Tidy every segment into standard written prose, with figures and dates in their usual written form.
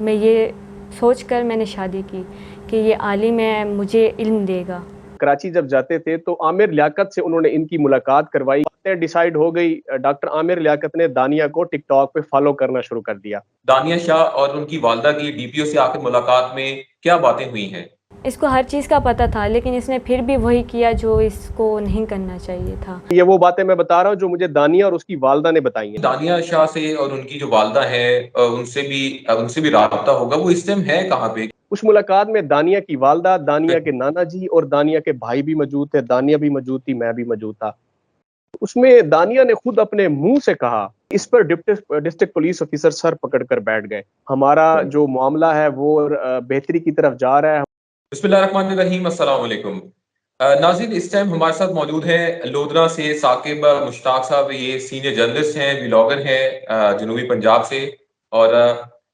मैं ये सोचकर मैंने शादी की कि ये आलिम है, मुझे इल्म देगा। कराची जब जाते थे तो आमिर लियाकत से उन्होंने इनकी मुलाकात करवाई। बातें डिसाइड हो गई। डॉक्टर आमिर लियाकत ने दानिया को टिकटॉक पे फॉलो करना शुरू कर दिया। दानिया शाह और उनकी वालदा की डीपीओ से आखिर मुलाकात में क्या बातें हुई हैं? इसको हर चीज़ का पता था, लेकिन इसने फिर भी वही किया जो इसको नहीं करना चाहिए था। ये वो बातें मैं बता रहा हूँ जो मुझे दानिया और उसकी वालदा ने बताई हैं। दानिया शाह से और उनकी जो वालदा है उनसे भी राब्ता होगा। वो इस टाइम है कहाँ पे? उस मुलाकात में दानिया की वालदा, दानिया के नाना जी और दानिया के भाई भी मौजूद थे। दानिया भी मौजूद थी, मैं भी मौजूद था। उसमें दानिया ने खुद अपने मुंह से कहा। इस पर डिस्ट्रिक्ट पुलिस ऑफिसर सर पकड़कर बैठ गए। हमारा जो मामला है वो बेहतरी की तरफ जा रहा है। बिस्मिल्लाहिर्रहमानिर्रहीम, अस्सलाम वालेकुम। नाज़रीन, इस टाइम हमारे साथ मौजूद हैं लोधरा से साकिब मुश्ताक साहब। ये सीनियर जर्नलिस्ट हैं, व्लॉगर हैं जनूबी पंजाब से, और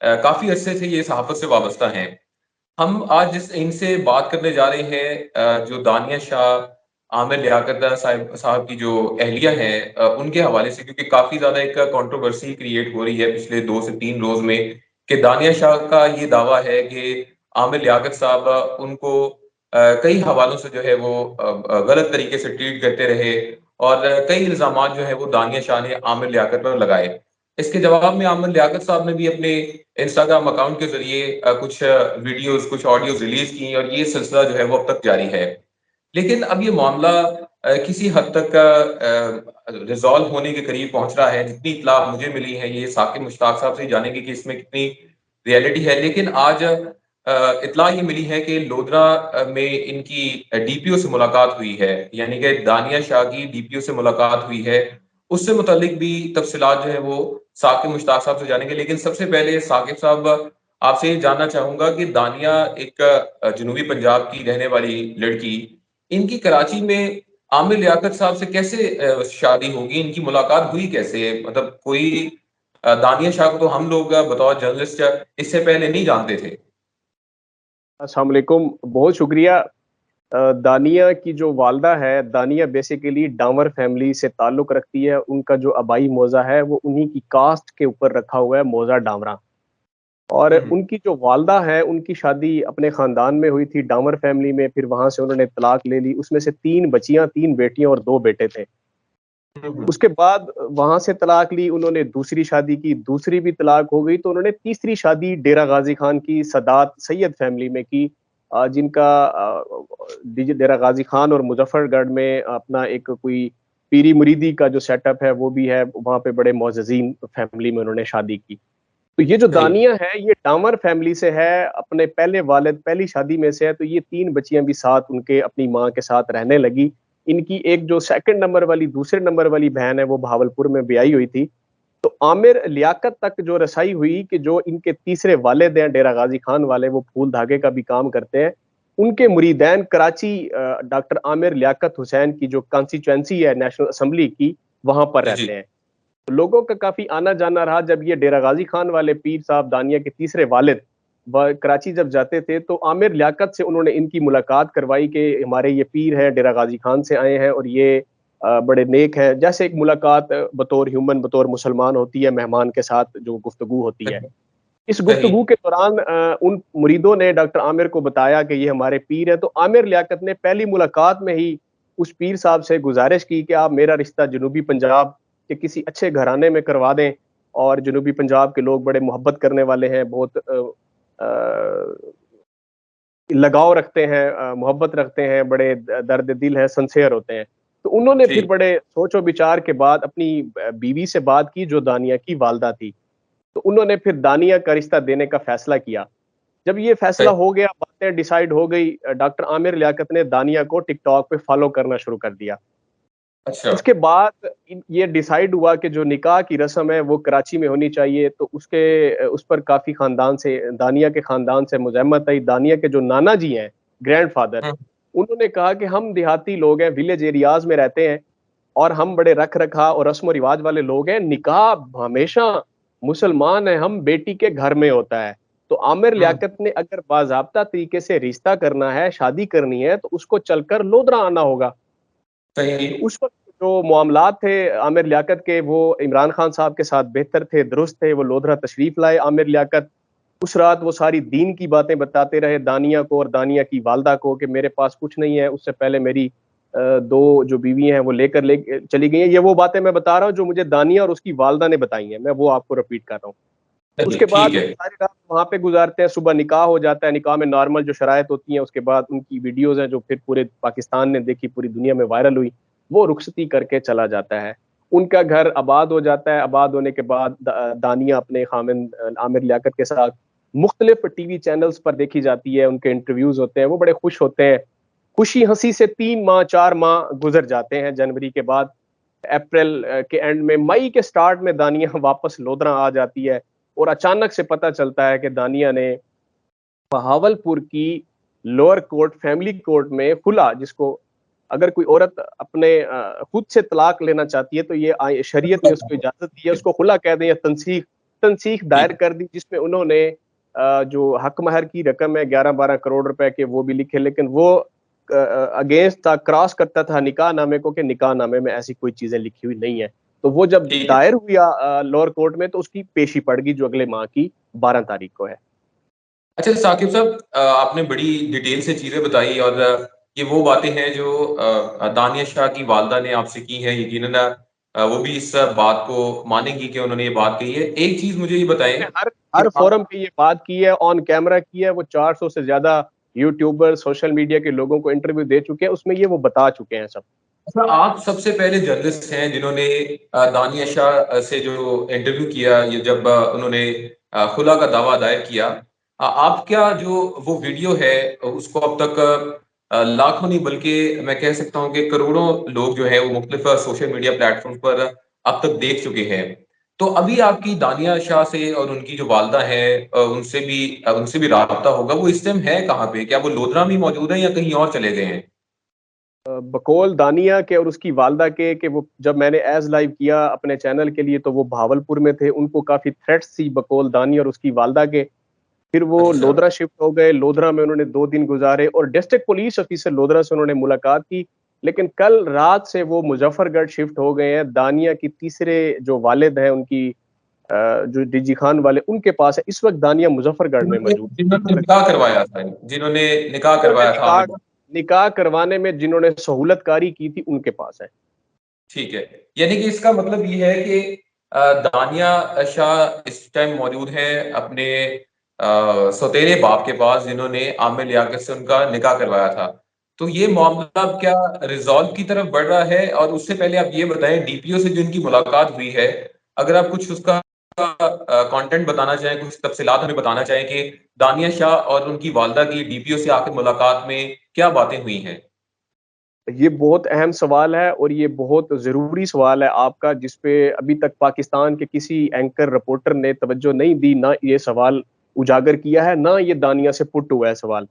काफ़ी अरसे से ये सहाफ़त से वाबस्ता हैं। हम आज इनसे बात करने जा रहे हैं जो दानिया शाह, आमिर लियाकत साहब की जो अहलिया हैं उनके हवाले से, क्योंकि काफ़ी ज़्यादा एक कंट्रोवर्सी क्रिएट हो रही है पिछले 2 से 3 रोज़ में, कि दानिया शाह का ये दावा है कि आमिर लियाकत साहब उनको कई हवालों से जो है वो गलत तरीके से ट्रीट करते रहे, और कई इल्ज़ामात जो है वो दानिया शाह ने आमिर लियाकत पर लगाए। इसके जवाब में आमिर लियाकत साहब ने भी अपने इंस्टाग्राम अकाउंट के ज़रिए कुछ वीडियोज़, कुछ ऑडियोज़ रिलीज़ की, और ये सिलसिला जो है वो अब तक जारी है। लेकिन अब ये मामला किसी हद तक रिज़ॉल्व होने के करीब पहुँच रहा है। जितनी इत्तला मुझे मिली है, ये साकिब मुश्ताक साहब से ही जानेंगे कि इसमें कितनी रियलिटी है। लेकिन आज इत्तला ये मिली है कि लोधरा में इनकी डीपीओ से मुलाकात हुई है, यानी कि दानिया शाह की डीपीओ से मुलाकात हुई है। उससे मुताल्लिक भी तफसीलात जो है वो साकिब मुश्ताक साहब से जानेंगे। लेकिन सबसे पहले साकिब साहब, आपसे ये जानना चाहूँगा कि दानिया एक जनूबी पंजाब की रहने वाली लड़की, इनकी कराची में आमिर लियाकत साहब से कैसे शादी होगी? इनकी मुलाकात हुई कैसे? मतलब कोई दानिया शाह को तो हम लोग बतौर जर्नलिस्ट इससे पहले नहीं जानते थे। अस्सलाम वालेकुम, बहुत शुक्रिया। दानिया की जो वालदा है, दानिया बेसिकली डांवर फैमिली से ताल्लुक रखती है। उनका जो आबाई मौज़ा है वो उन्हीं की कास्ट के ऊपर रखा हुआ है, मौज़ा डांवरा। और हुँ, हुँ। उनकी जो वालदा है, उनकी शादी अपने खानदान में हुई थी डांवर फैमिली में। फिर वहां से उन्होंने तलाक ले ली। उसमें से 3 बच्चियां, 3 बेटियां और 2 बेटे थे। हुँ, हुँ। उसके बाद वहां से तलाक ली, उन्होंने दूसरी शादी की, दूसरी भी तलाक हो गई, तो उन्होंने तीसरी शादी डेरा गाजी खान की सदात सैयद फैमिली में की। जिनका डेरा गाजी खान और मुजफ्फरगढ़ में अपना एक कोई पीरी मुरीदी का जो सेटअप है वो भी है। वहां पे बड़े मोअज़्ज़ज़ीन फैमिली में उन्होंने शादी की। तो ये जो सही। दानिया है ये डामर फैमिली से है, अपने पहले वालिद पहली शादी में से है। तो ये 3 बच्चियां भी साथ उनके अपनी माँ के साथ रहने लगी। इनकी एक जो सेकंड नंबर वाली, दूसरे नंबर वाली बहन है वो भावलपुर में ब्याही हुई थी। तो आमिर लियाकत तक जो रसाई हुई कि जो इनके तीसरे वालिद हैं डेरा गाजी खान वाले, वो फूल धागे का भी काम करते हैं। उनके मुरीदैन कराची डॉक्टर आमिर लियाकत हुसैन की जो कॉन्स्टिट्यूएंसी है नेशनल असेंबली की, वहां पर जी, रहते जी। हैं। तो लोगों का काफ़ी आना-जाना रहा। जब ये डेरा गाज़ी खान वाले पीर साहब दानिया के तीसरे वालिद कराची जब जाते थे तो आमिर लियाकत से उन्होंने इनकी मुलाकात करवाई कि हमारे ये पीर हैं, डेरा गाज़ी खान से आए हैं और ये बड़े नेक हैं। जैसे एक मुलाकात बतौर ह्यूमन, बतौर मुसलमान होती है, मेहमान के साथ जो गुफ्तगू होती है। सही, इस सही। गुफ्तगू के दौरान उन मुरीदों ने डॉक्टर आमिर को बताया कि ये हमारे पीर हैं। तो आमिर लियाकत ने पहली मुलाकात में ही उस पीर साहब से गुज़ारिश की कि आप मेरा रिश्ता जनूबी पंजाब के किसी अच्छे घराने में करवा दें। और जनूबी पंजाब के लोग बड़े मोहब्बत करने वाले हैं, बहुत लगाव रखते हैं, मोहब्बत रखते हैं, बड़े दर्द दिल हैं, सिंसियर होते हैं। तो उन्होंने जी। फिर बड़े सोचो विचार के बाद अपनी बीवी से बात की जो दानिया की वालदा थी। तो उन्होंने फिर दानिया का रिश्ता देने का फैसला किया। जब ये फैसला सही। हो गया, बातें डिसाइड हो गई, डॉक्टर आमिर लियाकत ने दानिया को टिकटॉक पे फॉलो करना शुरू कर दिया। अच्छा। इसके बाद ये डिसाइड हुआ कि जो निकाह की रस्म है वो कराची में होनी चाहिए। तो उस पर काफ़ी ख़ानदान से, दानिया के ख़ानदान से मुज़ाहमत आई। दानिया के जो नाना जी हैं, ग्रैंडफ़ादर, हुँ। उन्होंने कहा कि हम देहाती लोग हैं, विलेज एरियाज़ में रहते हैं और हम बड़े रख-रखाव और रस्म-व-रिवाज वाले लोग हैं। निकाह हमेशा मुसलमान हैं हम, बेटी के घर में होता है। तो आमिर हुँ। लियाकत ने अगर बाज़ाब्ता तरीके से रिश्ता करना है, शादी करनी है, तो उसको चलकर लोधरा आना होगा। सही। तो उस वक़्त जो मामलात थे आमिर लियाकत के, वो इमरान खान साहब के साथ बेहतर थे, दुरुस्त थे। वो लोधरा तशरीफ़ लाए आमिर लियाकत। उस रात वो सारी दीन की बातें बताते रहे दानिया को और दानिया की वालदा को कि मेरे पास कुछ नहीं है, उससे पहले मेरी दो जो बीवी हैं वो ले चली गई हैं। ये वो बातें मैं बता रहा हूँ जो मुझे दानिया और उसकी वालदा ने बताई हैं, मैं वो आपको रिपीट कर रहा हूँ। चलिए उसके बाद ठीक वो है। सारी रात वहाँ पे गुजारते हैं, सुबह निकाह हो जाता है, निकाह में नॉर्मल जो शराइत होती हैं, उसके बाद उनकी वीडियोज़ हैं जो फिर पूरे पाकिस्तान ने देखी, पूरी दुनिया में वायरल हुई, वो रुखसती करके चला जाता है। उनका घर आबाद हो जाता है, आबाद होने के बाद दानिया अपने खामिंद आमिर लियाकत के साथ मुख्तलिफ टीवी चैनल्स पर देखी जाती है, उनके इंटरव्यूज़ होते हैं, वो बड़े खुश होते हैं। खुशी-हँसी से 3 माह, 4 माह गुज़र जाते हैं जनवरी के बाद। अप्रैल के एंड में, मई के स्टार्ट में दानिया वापस लोधरा आ जाती है और अचानक से पता चलता है कि दानिया ने बहावलपुर की लोअर कोर्ट फैमिली कोर्ट में खुला, जिसको अगर कोई औरत अपने खुद से तलाक लेना चाहती है तो ये शरीयत ने उसको इजाजत दी है, उसको खुला कह दें या तनसीख तनसीख दायर ठीक। कर दी, जिसमें उन्होंने जो हक महर की रकम है 11-12 करोड़ रुपए के वो भी लिखे, लेकिन वो अगेंस्ट था, क्रॉस करता था निकाह नामे को कि निकाह नामे में ऐसी कोई चीजें लिखी हुई नहीं है। तो वो जब ठीक है। दायर हुई लोअर कोर्ट में तो उसकी पेशी पड़ गई जो अगले माह की 12 तारीख को है। अच्छा साकिब साहब, आपने बड़ी डिटेल से चीज़ें बताई और ये वो बातें हैं जो दानिया शाह की वालदा ने आपसे की हैं। यकीनन वो भी इस बात को मानेंगी कि उन्होंने ये बात कही है। एक चीज़ मुझे ये बताएँ हर कि हर आप फोरम पे ये बात की है, ऑन कैमरा की है, वो 400 से ज्यादा यूट्यूबर, सोशल मीडिया के लोगों को इंटरव्यू दे चुके हैं, उसमें ये वो बता चुके हैं सब। अच्छा, आप सबसे पहले जर्नलिस्ट हैं जिन्होंने दानिया शाह से जो इंटरव्यू किया, ये जब उन्होंने खुला का दावा दायर किया। आप क्या जो वो वीडियो है उसको अब तक लाखों नहीं बल्कि मैं कह सकता हूँ कि करोड़ों लोग जो है वो मुख्तलिफ सोशल मीडिया प्लेटफॉर्म पर अब तक देख चुके हैं। तो अभी आपकी दानिया शाह से और उनकी जो वालदा है उनसे भी राब्ता होगा। वो इस टाइम है कहाँ पे? क्या वो लोधरा में मौजूद है या कहीं और चले गए हैं? बकौल दानिया के और उसकी वालदा के कि वो जब मैंने एज लाइव किया अपने चैनल के लिए तो वो भावलपुर में थे, उनको काफी थ्रेट्स थी बकौल दानिया और उसकी वालदा के। फिर वो अच्छा। लोधरा शिफ्ट हो गए, लोधरा में उन्होंने 2 दिन गुजारे और डिस्ट्रिक्ट पुलिस ऑफिसर लोधरा से उन्होंने मुलाकात की। लेकिन कल रात से वो मुजफ्फरगढ़ शिफ्ट हो गए हैं। दानिया की तीसरे जो वालिद हैं उनकी जो डीजी खान वाले उनके पास है। इस वक़्त दानिया मुजफ्फरगढ़ में जिन्होंने मौजूद जिन्होंने है। निकाह करवाया था, जिन्होंने निकाह जिन्होंने करवाया था निकाह आमिर। निकाह करवाने में जिन्होंने सहूलतकारी की थी उनके पास है। ठीक है। यानी कि इसका मतलब ये है कि दानिया शाह इस टाइम मौजूद है अपने सौतेरे बाप के पास जिन्होंने आमिर लियाकत से उनका निकाह करवाया था। तो ये मामला अब क्या रिजॉल्व की तरफ बढ़ रहा है? और उससे पहले आप ये बताएं, डीपीओ से जो इनकी मुलाकात हुई है, अगर आप कुछ उसका कंटेंट बताना चाहें, कुछ तफसीलात हमें बताना चाहें कि दानिया शाह और उनकी वालदा की डीपीओ से आखिर मुलाकात में क्या बातें हुई हैं? ये बहुत अहम सवाल है और ये बहुत ज़रूरी सवाल है आपका, जिस पे अभी तक पाकिस्तान के किसी एंकर रिपोर्टर ने तवज्जो नहीं दी, ना ये सवाल उजागर किया है, ना ये दानिया से पुट हुआ है सवाल।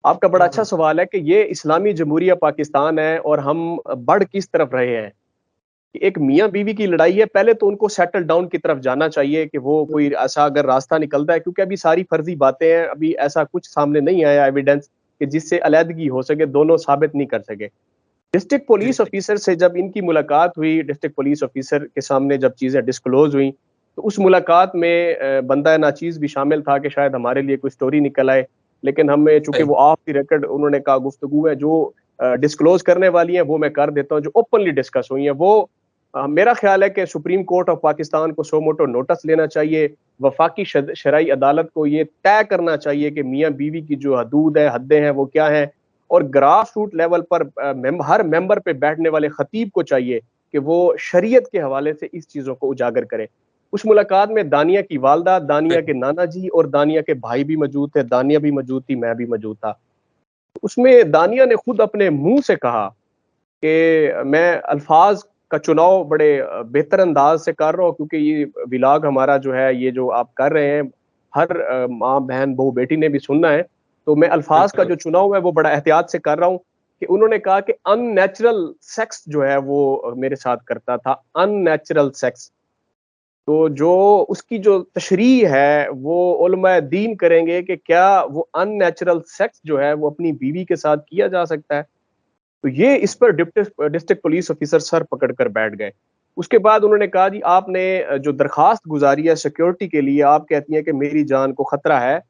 आपका बड़ा अच्छा सवाल है कि ये इस्लामी जमहूरिया पाकिस्तान है और हम बढ़ किस तरफ रहे हैं। कि एक मियाँ बीवी की लड़ाई है, पहले तो उनको सेटल डाउन की तरफ जाना चाहिए कि वो कोई ऐसा अगर रास्ता निकलता है, क्योंकि अभी सारी फर्जी बातें हैं, अभी ऐसा कुछ सामने नहीं आया एविडेंस कि जिससे अलहदगी हो सके, दोनों साबित नहीं कर सके। डिस्ट्रिक्ट पुलिस ऑफिसर से जब इनकी मुलाकात हुई, डिस्ट्रिक्ट पुलिस ऑफिसर के सामने जब चीजें डिस्क्लोज हुई, तो उस मुलाकात में बंदा नाचीज भी शामिल था कि शायद हमारे लिए कोई स्टोरी निकल आए। लेकिन हमें चूंकि सही। वो ऑफ द रिकॉर्ड उन्होंने कहा गुफ्तगू है जो डिस्क्लोज करने वाली है वो मैं कर देता हूँ, जो ओपनली डिस्कस हुई है वो मेरा ख्याल है कि सुप्रीम कोर्ट ऑफ पाकिस्तान को सो मोटो नोटिस लेना चाहिए। वफाकी शरई अदालत को ये तय करना चाहिए कि मियाँ बीवी की जो हदूद है, हदें हैं, वो क्या हैं। और ग्रास रूट लेवल पर हर मेंबर पे बैठने वाले खतीब को चाहिए कि वो शरीयत के हवाले से इस चीजों को उजागर करे। उस मुलाकात में दानिया की वालदा, दानिया के नाना जी और दानिया के भाई भी मौजूद थे, दानिया भी मौजूद थी, मैं भी मौजूद था। उसमें दानिया ने खुद अपने मुंह से कहा कि मैं अल्फाज का चुनाव बड़े बेहतर अंदाज से कर रहा हूँ, क्योंकि ये व्लॉग हमारा जो है, ये जो आप कर रहे हैं, हर माँ बहन बहू बेटी ने भी सुनना है। तो मैं अल्फाज का बिल्कुल। जो चुनाव है वो बड़ा एहतियात से कर रहा हूँ। कि उन्होंने कहा कि अननेचुरल सेक्स जो है वो मेरे साथ करता था, अननेचुरल सेक्स। तो जो उसकी जो तशरीह है वो उलमा दीन करेंगे कि क्या वो अननेचुरल सेक्स जो है वो अपनी बीवी के साथ किया जा सकता है। तो ये इस पर डिस्ट्रिक्ट पुलिस ऑफिसर सर पकड़ कर बैठ गए। उसके बाद उन्होंने कहा जी आपने जो दरखास्त गुजारी है सिक्योरिटी के लिए, आप कहती हैं कि मेरी जान को खतरा है।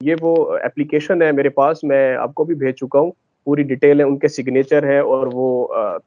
ये वो एप्लीकेशन है मेरे पास, मैं आपको भी भेज चुका हूँ, पूरी डिटेल है, उनके सिग्नेचर है और वो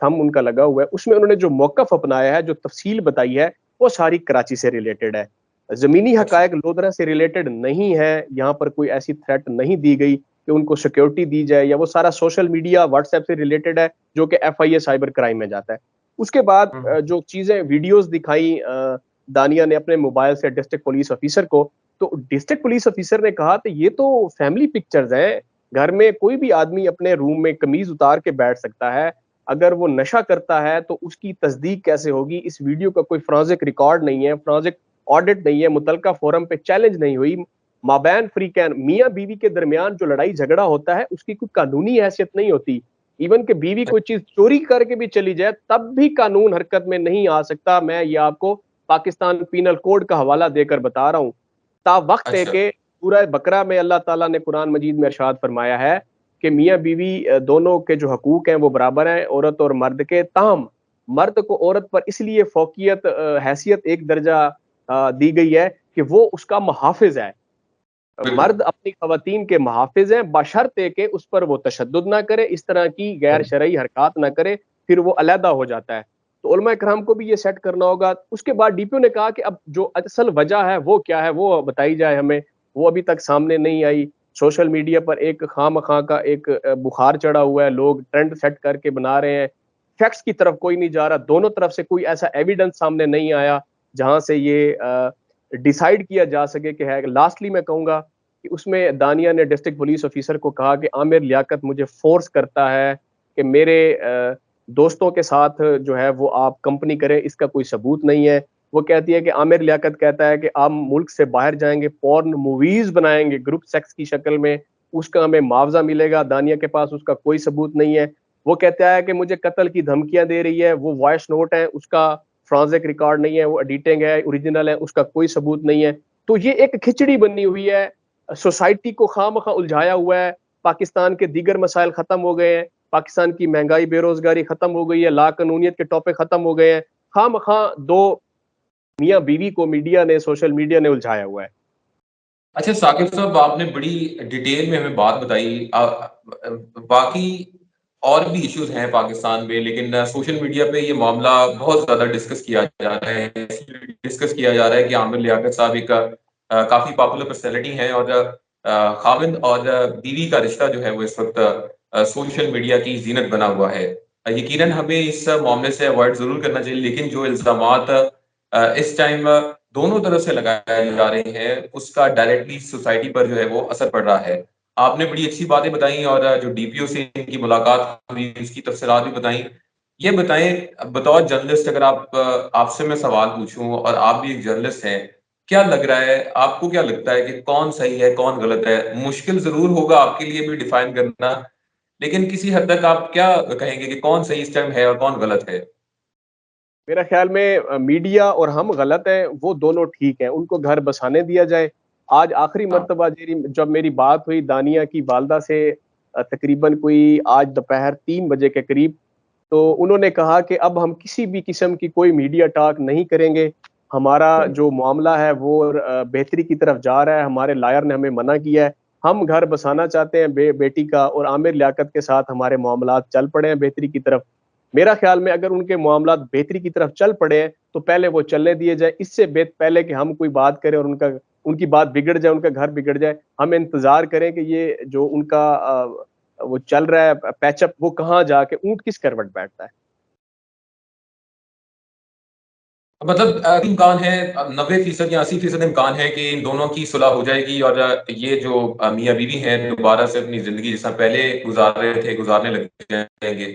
थंब उनका लगा हुआ है। उसमें उन्होंने जो मौक़िफ़ अपनाया है, जो तफ़सील बताई है, वो सारी कराची से रिलेटेड है। ज़मीनी अच्छा। हक़ाइक़ लोधरा से रिलेटेड नहीं है, यहाँ पर कोई ऐसी थ्रेट नहीं दी गई कि उनको सिक्योरिटी दी जाए, या वो सारा सोशल मीडिया व्हाट्सएप से रिलेटेड है, जो कि एफआईए साइबर क्राइम में जाता है। उसके बाद जो चीज़ें वीडियोज़ दिखाई दानिया ने अपने मोबाइल से डिस्ट्रिक्ट पुलिस ऑफिसर को, तो डिस्ट्रिक्ट पुलिस ऑफिसर ने कहा कि ये तो फैमिली पिक्चर्स हैं, घर में कोई भी आदमी अपने रूम में कमीज उतार के बैठ सकता है। अगर वो नशा करता है तो उसकी तस्दीक कैसे होगी? इस वीडियो का कोई फोरेंसिक रिकॉर्ड नहीं है, फोरेंसिक ऑडिट नहीं है, मुतलका फोरम पे चैलेंज नहीं हुई। माबैन फ्रीकैन मियाँ बीवी के दरमियान जो लड़ाई झगड़ा होता है, उसकी कोई कानूनी हैसियत नहीं होती। इवन कि बीवी कोई चीज चोरी करके भी चली जाए, तब भी कानून हरकत में नहीं आ सकता। मैं ये आपको पाकिस्तान पीनल कोड का हवाला देकर बता रहा हूँ। तावक्त है अच्छा। कि सूरह बकरा में अल्लाह ताला ने कुरान मजीद में इरशाद फरमाया है कि मियाँ बीवी दोनों के जो हकूक हैं वो बराबर हैं, औरत और मर्द के। ताहम मर्द को औरत पर इसलिए फौकियत हैसियत एक दर्जा दी गई है कि वो उसका मुहाफिज है। बिल्कुल। मर्द अपनी खवातीन के मुहाफिज हैं, बशर्ते कि उस पर वो तशद्दुद ना करे, इस तरह की गैर शरई हरकत ना करे, फिर वो अलहदा हो जाता है। तो उलमा इकराम को भी ये सेट करना होगा। उसके बाद डीपीओ ने कहा कि अब जो असल वजह है वो क्या है, वो बताई जाए हमें। वो अभी तक सामने नहीं आई। सोशल मीडिया पर एक खामखा का एक बुखार चढ़ा हुआ है, लोग ट्रेंड सेट करके बना रहे हैं। फैक्ट्स की तरफ कोई नहीं जा रहा, दोनों तरफ से कोई ऐसा एविडेंस सामने नहीं आया जहां से ये डिसाइड किया जा सके कि है। लास्टली मैं कहूंगा कि उसमें दानिया ने डिस्ट्रिक्ट पुलिस ऑफिसर को कहा कि आमिर लियाकत मुझे फोर्स करता है कि मेरे दोस्तों के साथ जो है वो आप कंपनी करें, इसका कोई सबूत नहीं है। वो कहती है कि आमिर लियाकत कहता है कि आप मुल्क से बाहर जाएंगे, पॉर्न मूवीज बनाएंगे ग्रुप सेक्स की शक्ल में, उसका हमें मुआवजा मिलेगा। दानिया के पास उसका कोई सबूत नहीं है। वो कहता है कि मुझे कत्ल की धमकियां दे रही है, वो वॉइस नोट है, उसका फ्रांसिक रिकॉर्ड नहीं है, वो एडिटिंग है, ओरिजिनल है, उसका कोई सबूत नहीं है। तो ये एक खिचड़ी बनी हुई है, सोसाइटी को खामखा उलझाया हुआ है। पाकिस्तान के दीगर मसाइल खत्म हो गए हैं, पाकिस्तान की महंगाई बेरोजगारी खत्म हो गई है, ला कानूनियत के टॉपिक खत्म हो गए हैं। खामखा दो मियाँ बीवी को मीडिया ने, सोशल मीडिया ने उलझाया हुआ है। अच्छा साकिब साहब, आपने बड़ी डिटेल में हमें बात बताई। बाकी और भी इश्यूज हैं पाकिस्तान में, लेकिन सोशल मीडिया पे ये मामला बहुत ज्यादा डिस्कस किया जा रहा है। डिस्कस किया जा रहा है कि आमिर लियाकत साहब एक काफी पॉपुलर पर्सनैलिटी हैं, और खाविंद और बीवी का रिश्ता जो है वो इस वक्त सोशल मीडिया की जीनत बना हुआ है। यकीनन हमें इस मामले से अवॉइड जरूर करना चाहिए, लेकिन जो इल्जामात इस टाइम दोनों तरफ से लगाए जा रहे हैं, उसका डायरेक्टली सोसाइटी पर जो है वो असर पड़ रहा है। आपने बड़ी अच्छी बातें बताई, और जो डीपीओ से इनकी मुलाकात हुई उसकी तफसीलात भी बताई। ये बताएं, बतौर जर्नलिस्ट, अगर आपसे मैं सवाल पूछूं, और आप भी एक जर्नलिस्ट हैं, क्या लग रहा है, आपको क्या लगता है कि कौन सही है कौन गलत है? मुश्किल जरूर होगा आपके लिए भी डिफाइन करना, लेकिन किसी हद तक आप क्या कहेंगे कि कौन सही इस टाइम है और कौन गलत है? मेरा ख्याल में मीडिया और हम गलत हैं, वो दोनों ठीक हैं, उनको घर बसाने दिया जाए। आज आखिरी हाँ। मर्तबा जब मेरी बात हुई दानिया की वालदा से, तकरीबन कोई आज दोपहर 3 बजे के करीब, तो उन्होंने कहा कि अब हम किसी भी किस्म की कोई मीडिया टॉक नहीं करेंगे। हमारा जो मामला है वो बेहतरी की तरफ जा रहा है, हमारे लायर ने हमें मना किया है। हम घर बसाना चाहते हैं बेटी का, और आमिर लियाकत के साथ हमारे मामलात चल पड़े हैं बेहतरी की तरफ। मेरा ख्याल में अगर उनके मामलात बेहतरी की तरफ चल पड़े हैं, तो पहले वो चलने दिए जाए। इससे पहले कि हम कोई बात करें और उनकी बात बिगड़ जाए, उनका घर बिगड़ जाए, हम इंतज़ार करें कि ये जो उनका वो चल रहा है पैचअप, वो कहाँ जाके ऊँट किस करवट बैठता है। मतलब इम्कान है, 90% या 80% इम्कान है कि इन दोनों की सुलह हो जाएगी, और ये जो मियाँ बीवी हैं दोबारा से अपनी जिंदगी जैसा पहले गुजार रहे थे गुजारने लग जाएंगे।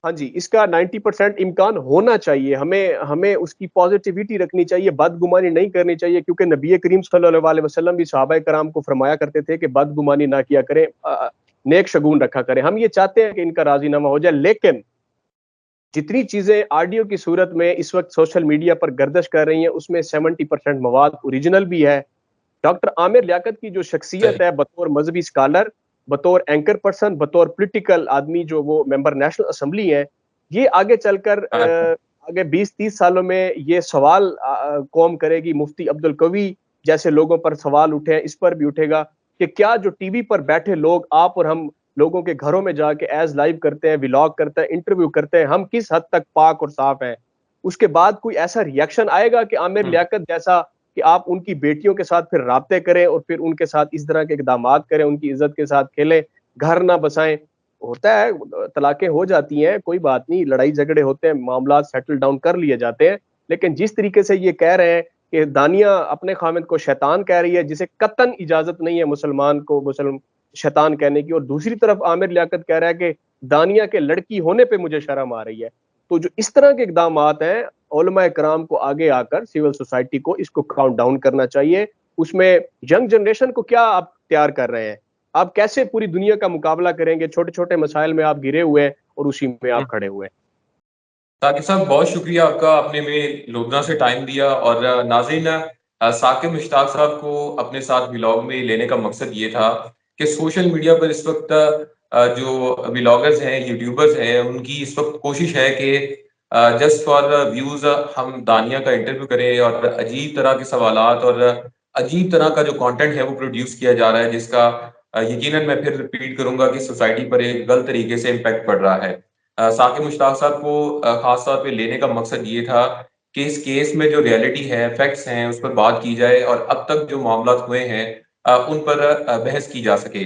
हाँ जी, इसका 90% इम्कान होना चाहिए। हमें हमें उसकी पॉज़िटिविटी रखनी चाहिए, बदगुमानी नहीं करनी चाहिए, क्योंकि नबी करीम सल्लल्लाहु अलैहि वसल्लम भी सहाबाए कराम को फरमाया करते थे कि बदगुमानी ना किया करें, नेक शगुन रखा करें। हम ये चाहते हैं कि इनका राज़ीनामा हो जाए, लेकिन जितनी चीज़ें ऑडियो की सूरत में इस वक़्त सोशल मीडिया पर गर्दिश कर रही हैं, उसमें 70% मवाद ओरिजिनल भी है। डॉक्टर आमिर लियाकत की जो शख्सियत सही। है, बतौर मजहबी स्कॉलर, बतौर एंकर पर्सन, बतौर पॉलिटिकल आदमी, जो वो मेंबर नेशनल असेंबली है, ये आगे चलकर हाँ। आगे 20-30 सालों में ये सवाल कौम करेगी, मुफ्ती अब्दुल कवी जैसे लोगों पर सवाल उठे हैं, इस पर भी उठेगा कि क्या जो टीवी पर बैठे लोग, आप और हम लोगों के घरों में जाके एज लाइव करते हैं, व्लॉग करते हैं, इंटरव्यू करते हैं, हम किस हद तक पाक और साफ हैं? उसके बाद कोई ऐसा रिएक्शन आएगा कि आमिर लियाकत जैसा, कि आप उनकी बेटियों के साथ फिर राब्ते करें और फिर उनके साथ इस तरह के इक़दामात करें, उनकी इज्जत के साथ खेलें, घर ना बसाएं। होता है, तलाकें हो जाती हैं, कोई बात नहीं, लड़ाई झगड़े होते हैं, मामला सेटल डाउन कर लिए जाते हैं, लेकिन जिस तरीके से ये कह रहे हैं कि दानिया अपने खामिद को शैतान कह रही है, जिसे कतन इजाजत नहीं है मुसलमान को मुसलम शैतान कहने की, और दूसरी तरफ आमिर लियाकत कह रहा है कि दानिया के लड़की होने पे मुझे शर्म आ रही है। तो जो इस तरह के इक़दामात हैं, उलमा कराम को आगे आकर सिविल सोसाइटी को इसको काउंट डाउन करना चाहिए। उसमें यंग जनरेशन को क्या आप तैयार कर रहे हैं? आप कैसे पूरी दुनिया का मुकाबला करेंगे? छोटे-छोटे मसाइल में आप घिरे हुए हैं और उसी में आप खड़े हुए हैं। साकिब साहब, बहुत शुक्रिया आपका, आपने में लुधियाना से टाइम दिया। और नाज़रीन, साकिब मुश्ताक साहब को अपने साथ व्लॉग में लेने का मकसद ये था कि सोशल मीडिया पर इस वक्त जो व्लॉगर्स हैं, यूट्यूबर्स हैं, उनकी इस वक्त कोशिश है कि जस्ट फॉर व्यूज हम दानिया का इंटरव्यू करें और अजीब तरह के सवालात और अजीब तरह का जो कंटेंट है वो प्रोड्यूस किया जा रहा है, जिसका यकीनन मैं फिर रिपीट करूंगा कि सोसाइटी पर एक गलत तरीके से इम्पैक्ट पड़ रहा है। साकिब मुश्ताक साहब को खास तौर पे लेने का मकसद ये था कि इस केस में जो रियलिटी है, फैक्ट्स हैं, उस पर बात की जाए और अब तक जो मामला हुए हैं उन पर बहस की जा सके।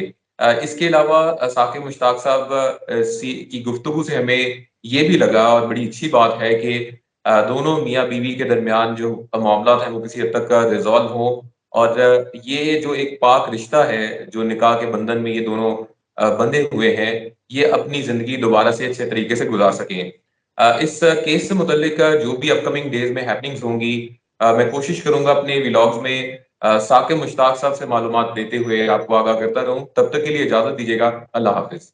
इसके अलावा साकिब मुश्ताक साहब की गुफ्तगू से हमें ये भी लगा, और बड़ी अच्छी बात है कि दोनों मियाँ बीवी के दरमियान जो मामला हैं वो किसी हद तक रिजॉल्व हो, और ये जो एक पाक रिश्ता है, जो निकाह के बंधन में ये दोनों बंधे हुए हैं, ये अपनी ज़िंदगी दोबारा से अच्छे तरीके से गुज़ार सकें। इस केस से मुतल्लिक जो भी अपकमिंग डेज़ में हैपनिंग्स होंगी, मैं कोशिश करूँगा अपने व्लॉग्स में साकिब मुश्ताक साहब से मालूमात देते हुए आपको आगाह करता रहूँ। तब तक के लिए इजाज़त दीजिएगा। अल्लाह हाफ़िज़।